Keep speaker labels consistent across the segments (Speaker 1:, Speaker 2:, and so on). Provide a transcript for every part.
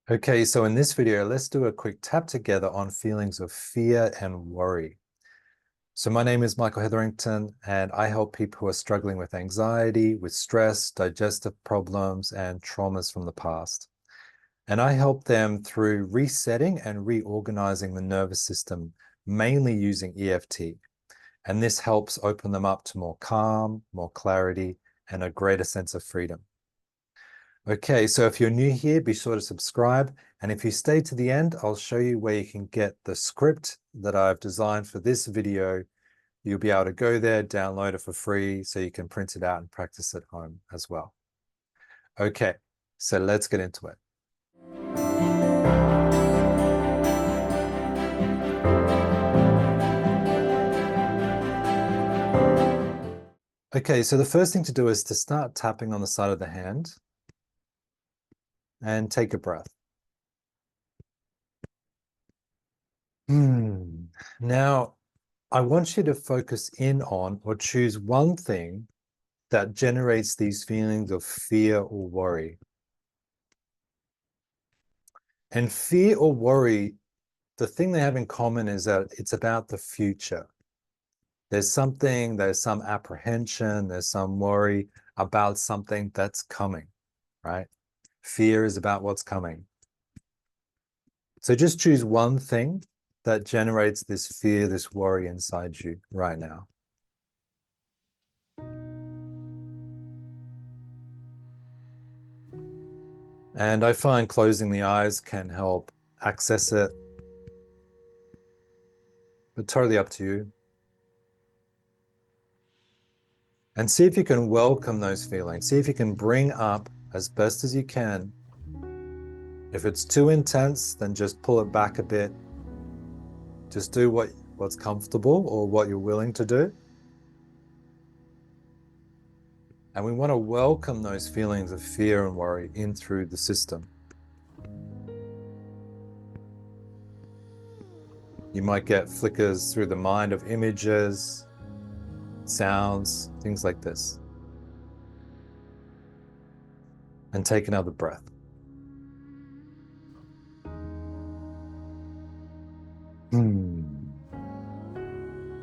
Speaker 1: Okay, so in this video, let's do a quick tap together on feelings of fear and worry. So my name is Hetherington, and I help people who are struggling with anxiety, with stress, digestive problems, and traumas from the past. And I help them through resetting and reorganizing the nervous system, mainly using EFT. And this helps open them up to more calm, more clarity, and a greater sense of freedom. Okay, so if you're new here, be sure to subscribe. And if you stay to the end, I'll show you where you can get the script that I've designed for this video. You'll be able to go there, download it for free, so you can print it out and practice at home as well. Okay, so let's get into it. Okay, so the first thing to do is to start tapping on the side of the hand and take a breath. Now, I want you to focus in on or choose one thing that generates these feelings of fear or worry. And fear or worry, the thing they have in common is that it's about the future. There's some apprehension, there's some worry about something that's coming, right? Fear is about what's coming. So just choose one thing that generates this fear, this worry inside you right now. And I find closing the eyes can help access it, but totally up to you. And see if you can welcome those feelings. See if you can bring up as best as you can. If it's too intense, then just pull it back a bit. Just do what's comfortable or what you're willing to do. And we want to welcome those feelings of fear and worry in through the system. You might get flickers through the mind of images, sounds, things like this. And take another breath.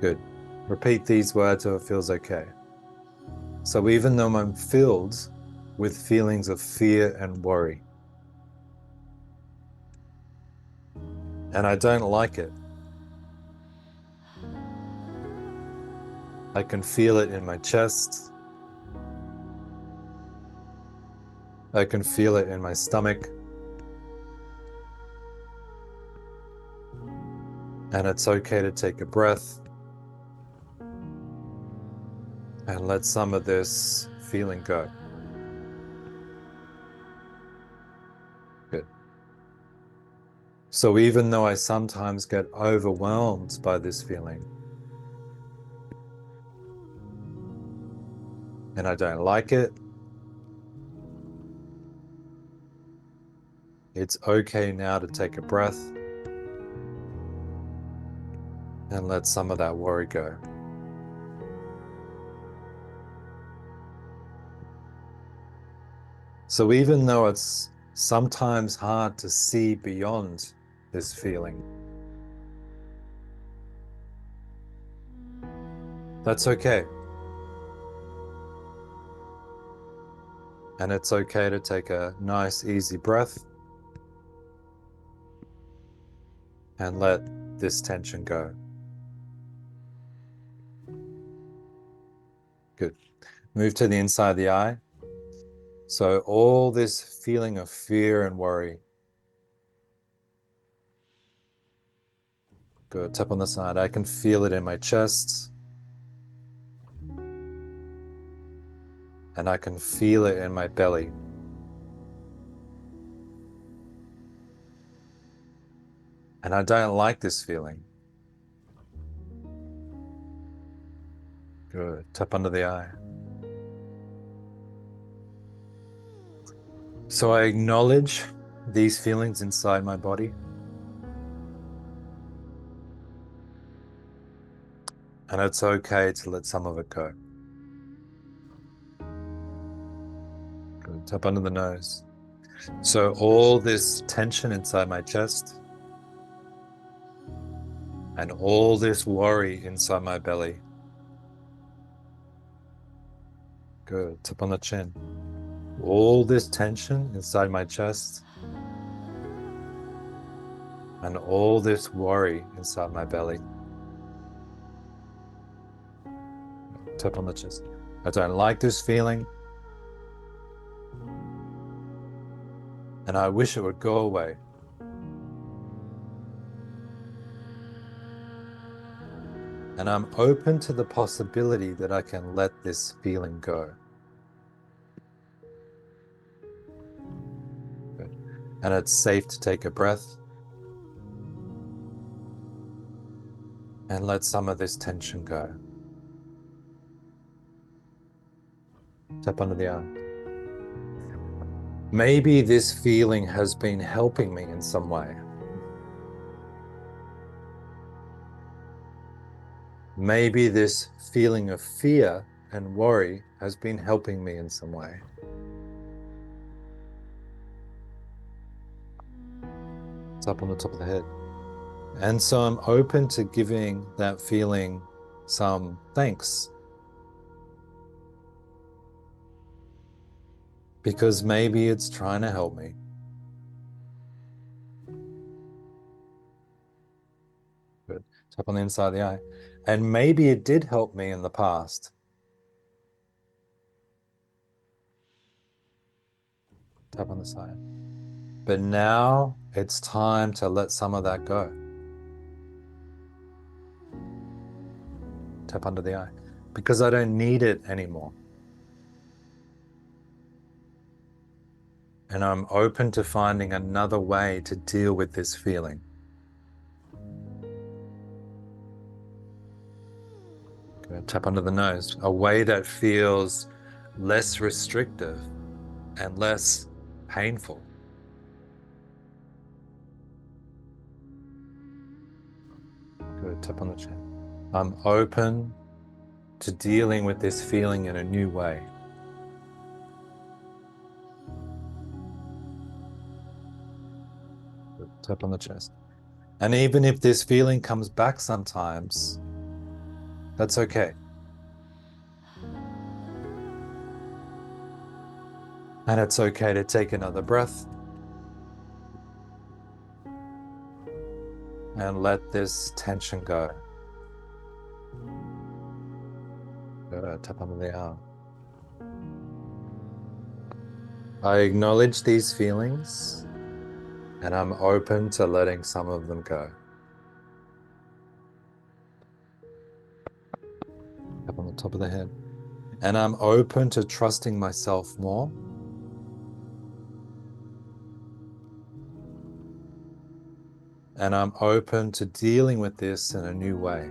Speaker 1: Good. Repeat these words so it feels okay. So even though I'm filled with feelings of fear and worry, and I don't like it, I can feel it in my chest. I can feel it in my stomach. And it's okay to take a breath and let some of this feeling go. Good. So even though I sometimes get overwhelmed by this feeling, and I don't like it, it's okay now to take a breath and let some of that worry go. So even though it's sometimes hard to see beyond this feeling, that's okay. And it's okay to take a nice, easy breath and let this tension go. Good. Move to the inside of the eye. So all this feeling of fear and worry. Good. Tap on the side. I can feel it in my chest. And I can feel it in my belly. And I don't like this feeling. Good. Tap under the eye. So I acknowledge these feelings inside my body. And it's okay to let some of it go. Good. Tap under the nose. So all this tension inside my chest and all this worry inside my belly. Good. Tip on the chin. All this tension inside my chest and all this worry inside my belly. Tip on the chest. I don't like this feeling. And I wish it would go away. And I'm open to the possibility that I can let this feeling go. Good. And it's safe to take a breath and let some of this tension go. Tap under the arm. Maybe this feeling has been helping me in some way. Maybe this feeling of fear and worry has been helping me in some way. It's up on the top of the head. And so I'm open to giving that feeling some thanks. Because maybe it's trying to help me. Good. Tap on the inside of the eye. And maybe it did help me in the past. Tap on the side. But now it's time to let some of that go. Tap under the eye. Because I don't need it anymore. And I'm open to finding another way to deal with this feeling. Good. Tap under the nose. A way that feels less restrictive and less painful. Good. Tap on the chin. I'm open to dealing with this feeling in a new way. Good. Tap on the chest. And even if this feeling comes back sometimes, that's okay. And it's okay to take another breath and let this tension go. Good. Tap under the arm. I acknowledge these feelings and I'm open to letting some of them go. Tap on the top of the head. And I'm open to trusting myself more. And I'm open to dealing with this in a new way.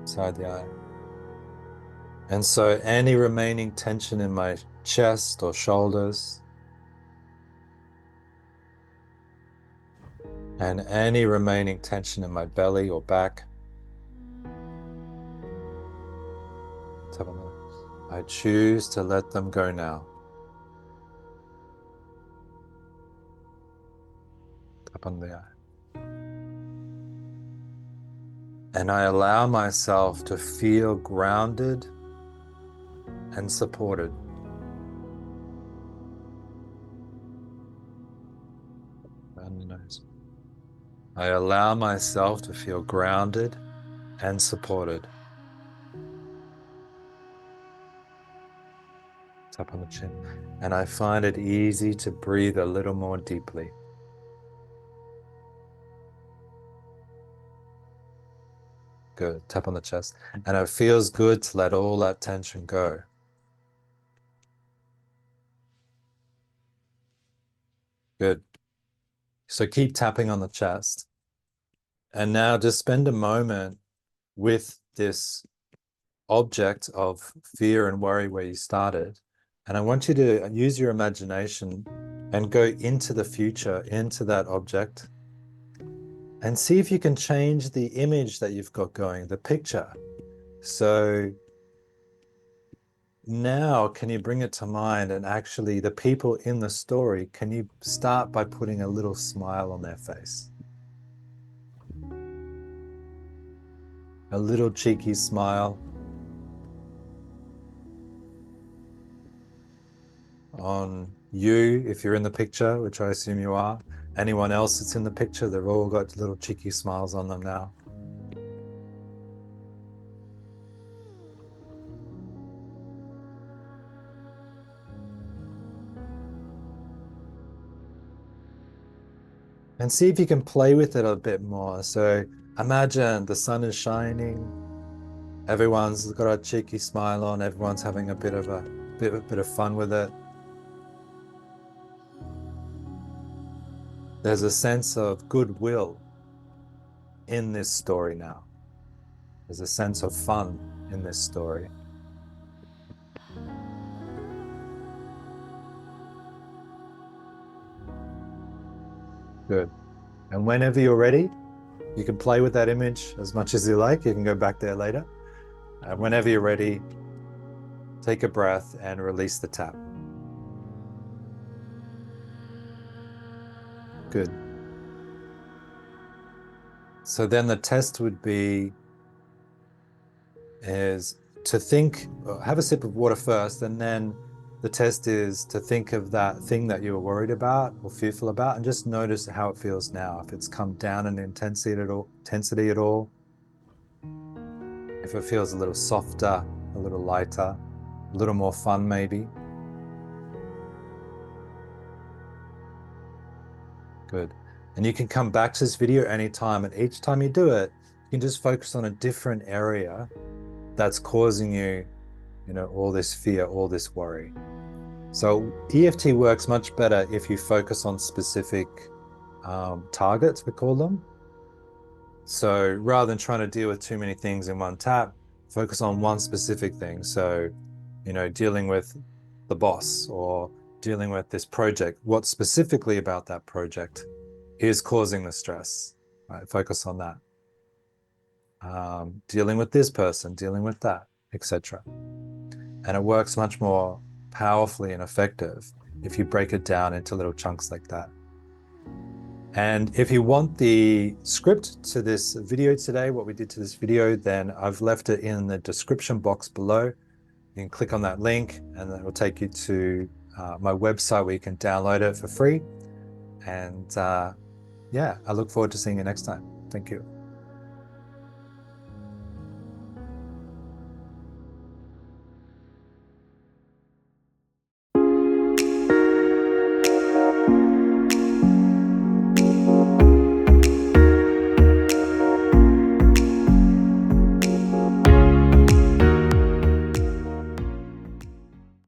Speaker 1: Inside the eye. And so any remaining tension in my chest or shoulders, and any remaining tension in my belly or back, I choose to let them go now. Tap on the eye. And I allow myself to feel grounded and supported. Around the nose. I allow myself to feel grounded and supported. Tap on the chin. And I find it easy to breathe a little more deeply. Good. Tap on the chest. And it feels good to let all that tension go. Good. So keep tapping on the chest. And now just spend a moment with this object of fear and worry where you started. And I want you to use your imagination and go into the future, into that object, and see if you can change the image that you've got going, the picture. So Now, can you bring it to mind and actually the people in the story, can you start by putting a little smile on their face? A little cheeky smile on you, if you're in the picture, which I assume you are. Anyone else that's in the picture, they've all got little cheeky smiles on them now. And see if you can play with it a bit more. So imagine the sun is shining, everyone's got a cheeky smile on, everyone's having a bit of fun with it. There's a sense of goodwill in this story now. There's a sense of fun in this story. Good. And whenever you're ready, you can play with that image as much as you like. You can go back there later. Whenever you're ready, take a breath and release the tap. Good. So then the test would be is to think, have a sip of water first, and then the test is to think of that thing that you were worried about or fearful about, and just notice how it feels now. If it's come down in intensity at all, if it feels a little softer, a little lighter, a little more fun maybe. Good. And you can come back to this video anytime, and each time you do it, you can just focus on a different area that's causing you, all this fear, all this worry. So EFT works much better if you focus on specific targets, we call them. So rather than trying to deal with too many things in one tap, focus on one specific thing. So, dealing with the boss or dealing with this project, what specifically about that project is causing the stress, right? Focus on that. Dealing with this person, dealing with that, etc. And it works much more powerfully and effective if you break it down into little chunks like that. And if you want the script to this video today, what we did to this video, then I've left it in the description box below. You can click on that link and that will take you to my website where you can download it for free. And yeah, I look forward to seeing you next time. Thank you.